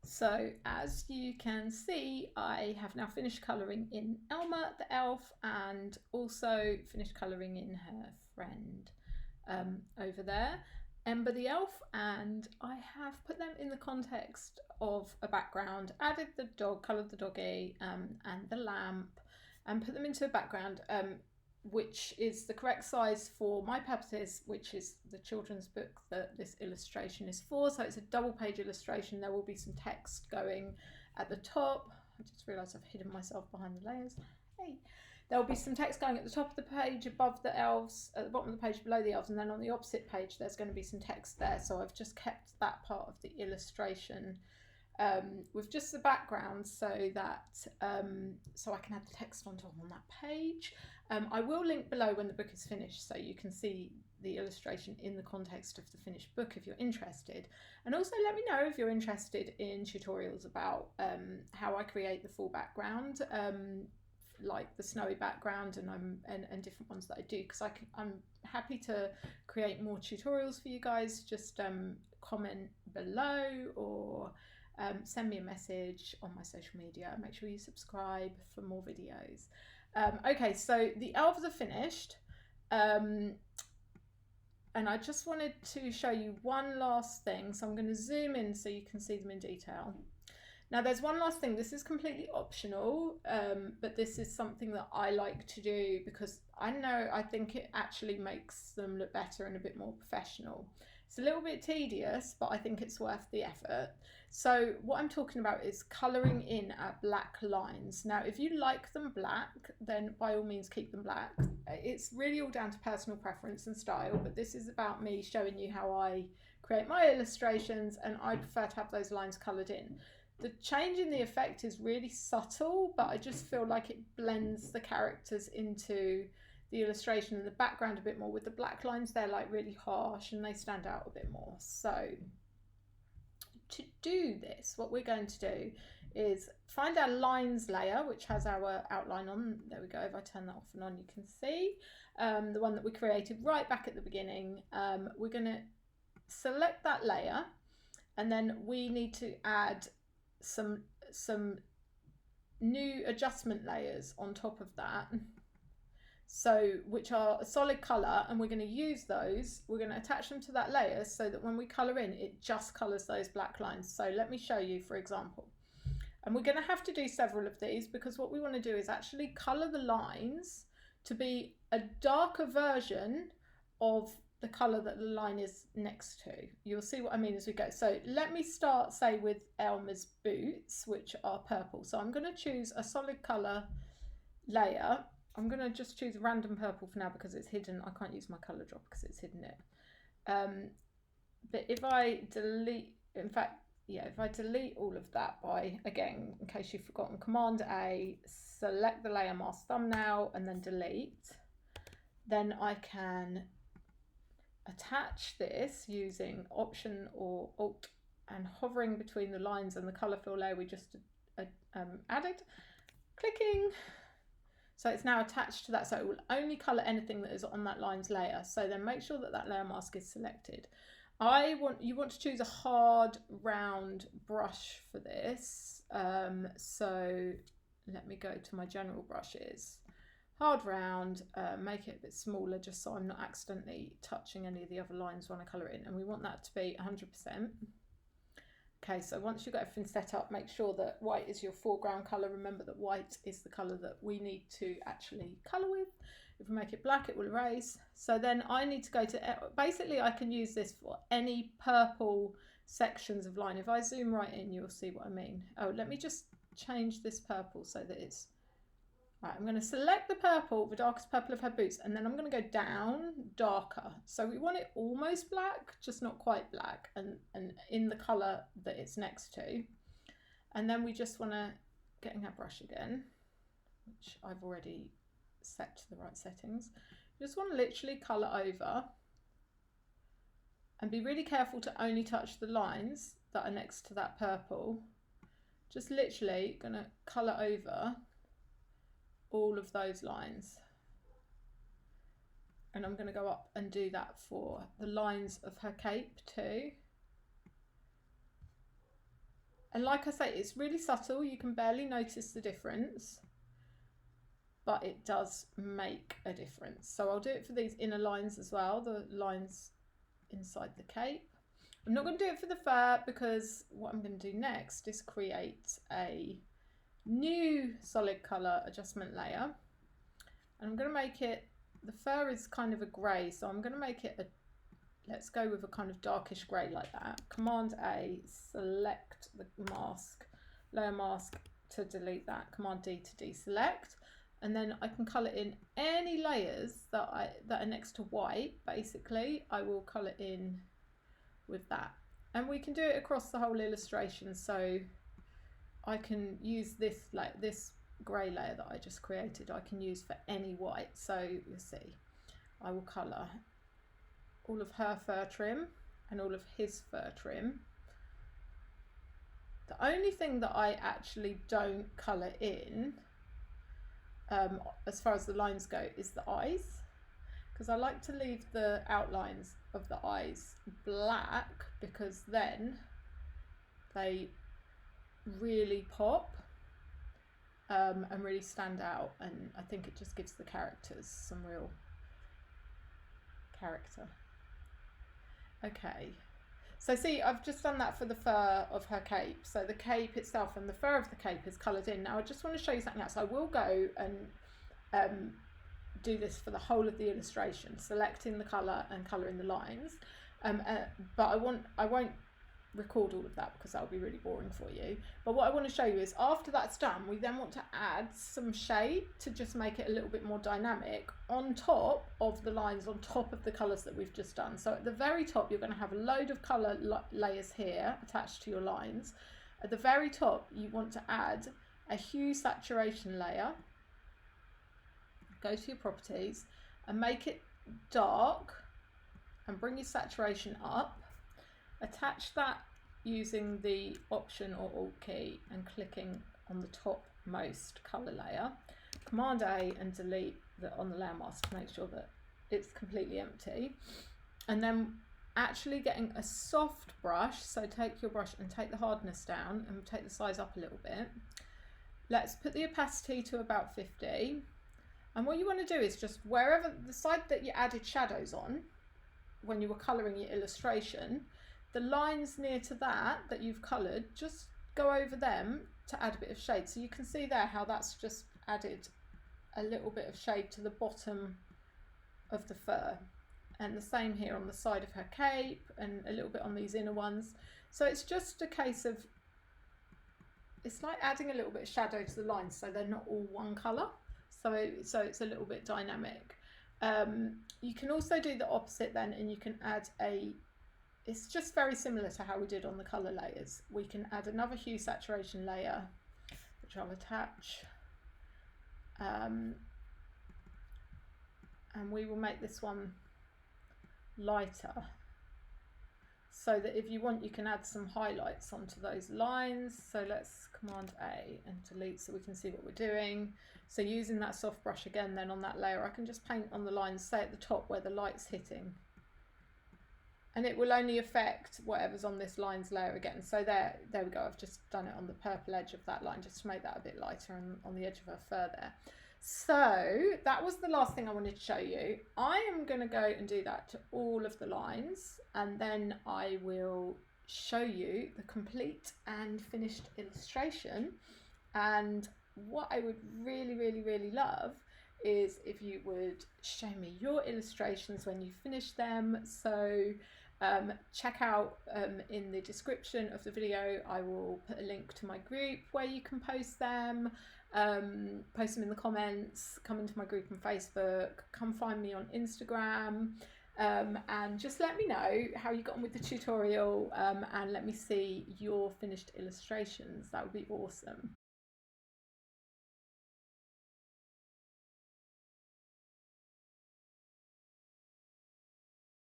So as you can see, I have now finished colouring in Elma the elf and also finished colouring in her friend over there, Ember the elf, and I have put them in the context of a background, added the dog, coloured the doggy and the lamp, and put them into a background which is the correct size for my purposes, which is the children's book that this illustration is for. So it's a double page illustration. There will be some text going at the top. I just realised I've hidden myself behind the layers. Hey. There will be some text going at the top of the page above the elves, at the bottom of the page below the elves, and then on the opposite page there's going to be some text there. So I've just kept that part of the illustration with just the background so that so I can add the text on top on that page. I will link below when the book is finished so you can see the illustration in the context of the finished book if you're interested. And also let me know if you're interested in tutorials about how I create the full background, like the snowy background and different ones that I do, because I'm happy to create more tutorials for you guys. Just comment below or send me a message on my social media. Make sure you subscribe for more videos. Okay, so the elves are finished, and I just wanted to show you one last thing. So I'm going to zoom in so you can see them in detail. Now there's one last thing. This is completely optional, but this is something that I like to do because I think it actually makes them look better and a bit more professional. It's a little bit tedious, but I think it's worth the effort. So what I'm talking about is colouring in at black lines. Now, if you like them black, then by all means keep them black. It's really all down to personal preference and style, but this is about me showing you how I create my illustrations, and I prefer to have those lines coloured in. The change in the effect is really subtle, but I just feel like it blends the characters into the illustration and the background a bit more. With the black lines, they're like really harsh and they stand out a bit more. So to do this, what we're going to do is find our lines layer, which has our outline on. There we go. If I turn that off and on, you can see the one that we created right back at the beginning. We're going to select that layer, and then we need to add some new adjustment layers on top of that, so which are a solid color, and we're going to use those. We're going to attach them to that layer so that when we color in, it just colors those black lines. So let me show you, for example, and we're going to have to do several of these because what we want to do is actually color the lines to be a darker version of the color that the line is next to. You'll see what I mean as we go. So let me start, say, with Elma's boots, which are purple. So I'm going to choose a solid color layer. I'm going to just choose a random purple for now because it's hidden. I can't use my color drop because it's hidden it. But if I delete, in fact, yeah, if I delete all of that by, again, in case you've forgotten, Command A, select the layer mask thumbnail and then delete, then I can attach this using Option or Alt and hovering between the lines and the color fill layer we just added, clicking. So it's now attached to that, so it will only colour anything that is on that lines layer. So then make sure that that layer mask is selected. You want to choose a hard round brush for this. So let me go to my general brushes. Hard round, make it a bit smaller just so I'm not accidentally touching any of the other lines when I colour it in, and we want that to be 100%. Okay, so once you've got everything set up, make sure that white is your foreground colour. Remember that white is the colour that we need to actually colour with. If we make it black, it will erase. So then I need to go to, basically I can use this for any purple sections of line. If I zoom right in, you'll see what I mean. Oh, let me just change this purple so that it's, right, I'm going to select the purple, the darkest purple of her boots, and then I'm going to go down darker. So we want it almost black, just not quite black, and in the colour that it's next to. And then we just want to, getting our brush again, which I've already set to the right settings, just want to literally colour over and be really careful to only touch the lines that are next to that purple. Just literally going to colour over all of those lines, and I'm going to go up and do that for the lines of her cape too. And like I say, it's really subtle. You can barely notice the difference, but it does make a difference. So I'll do it for these inner lines as well, the lines inside the cape. I'm not going to do it for the fur because what I'm going to do next is create a new solid color adjustment layer. And I'm going to make it, the fur is kind of a grey, so I'm going to make it a, let's go with a kind of darkish grey like that. Command A, select the mask, layer mask to delete that. Command D to deselect. And then I can colour in any layers that are next to white. Basically, I will colour in with that. And we can do it across the whole illustration. So I can use this, like this grey layer that I just created, I can use for any white. So you'll see, I will colour all of her fur trim and all of his fur trim. The only thing that I actually don't colour in as far as the lines go is the eyes, because I like to leave the outlines of the eyes black, because then they really pop and really stand out, and I think it just gives the characters some real character. Okay, so see, I've just done that for the fur of her cape. So the cape itself and the fur of the cape is coloured in. Now I just want to show you something else. I will go and do this for the whole of the illustration, selecting the colour and colouring the lines. But I won't record all of that because that will be really boring for you. But what I want to show you is after that's done, we then want to add some shade to just make it a little bit more dynamic on top of the lines, on top of the colours that we've just done. So at the very top, you're going to have a load of colour layers here attached to your lines. At the very top, you want to add a hue saturation layer. Go to your properties and make it dark and bring your saturation up. Attach that using the Option or Alt key and clicking on the topmost colour layer. Command A and delete on the layer mask to make sure that it's completely empty. And then actually getting a soft brush, so take your brush and take the hardness down and take the size up a little bit. Let's put the opacity to about 50. And what you want to do is just wherever the side that you added shadows on when you were colouring your illustration, the lines near to that you've coloured, just go over them to add a bit of shade. So you can see there how that's just added a little bit of shade to the bottom of the fur. And the same here on the side of her cape and a little bit on these inner ones. So it's just a case of, it's like adding a little bit of shadow to the lines so they're not all one colour. So it's a little bit dynamic. You can also do the opposite then, and you can add it's just very similar to how we did on the colour layers. We can add another hue saturation layer, which I'll attach. And we will make this one lighter, so that if you want, you can add some highlights onto those lines. So let's Command A and delete so we can see what we're doing. So using that soft brush again, then on that layer, I can just paint on the lines, say at the top where the light's hitting. And it will only affect whatever's on this lines layer again. So there we go. I've just done it on the purple edge of that line, just to make that a bit lighter, and on the edge of her fur there. So that was the last thing I wanted to show you. I am going to go and do that to all of the lines, and then I will show you the complete and finished illustration. And what I would really love is if you would show me your illustrations when you finish them. So check out in the description of the video, I will put a link to my group where you can post them. Post them in the comments, come into my group on Facebook, come find me on Instagram, and just let me know how you got on with the tutorial, and let me see your finished illustrations. That would be awesome.